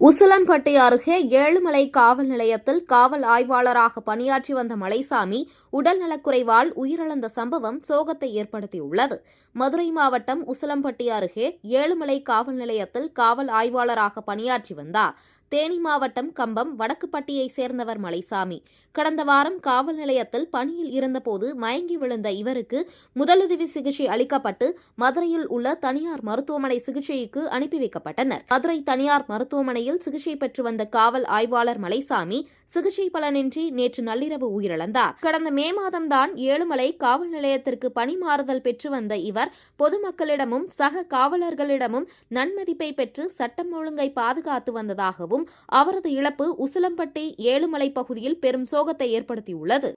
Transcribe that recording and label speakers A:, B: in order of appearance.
A: உசிலம்பட்டி அருகே ஏழுமலை காவல் நிலையத்தில் காவல் ஆய்வாளராக பணியாற்றி வந்த மலைசாமி உடல்நலக்குறைவால் உயிரிழந்த சம்பவம் சோகத்தை ஏற்படுத்தியுள்ளது. மதுரை மாவட்டம் உசிலம்பட்டி அருகே ஏழுமலை காவல் நிலையத்தில் காவல் ஆய்வாளராக பணியாற்றி வந்தார். தேனி மாவட்டம் கம்பம் வடக்குப்பட்டியைச் சேர்ந்தவர் மலைசாமி. கடந்த வாரம் காவல் நிலையத்தில் பணியில் இருந்தபோது மயங்கி விழுந்த இவருக்கு முதலுதவி சிகிச்சை அளிக்கப்பட்டு மதுரையில் உள்ள தனியார் மருத்துவமனை சிகிச்சைக்கு அனுப்பி வைக்கப்பட்டனர். மதுரை தனியார் மருத்துவமனையில் சிகிச்சை பெற்று வந்த காவல் ஆய்வாளர் மலைசாமி சிகிச்சை பலனின்றி நேற்று நள்ளிரவு உயிரிழந்தார். கடந்த மே மாதம்தான் ஏழுமலை காவல் நிலையத்திற்கு பணி மாறுதல் பெற்று வந்த இவர் பொதுமக்களிடமும் சக காவலர்களிடமும் நன்மதிப்பை பெற்று சட்டம் ஒழுங்கை பாதுகாத்து வந்ததாகவும் அவரது இழப்பு உசிலம்பட்டி ஏழுமலை பகுதியில் பெரும் சோகத்தை ஏற்படுத்தியுள்ளது.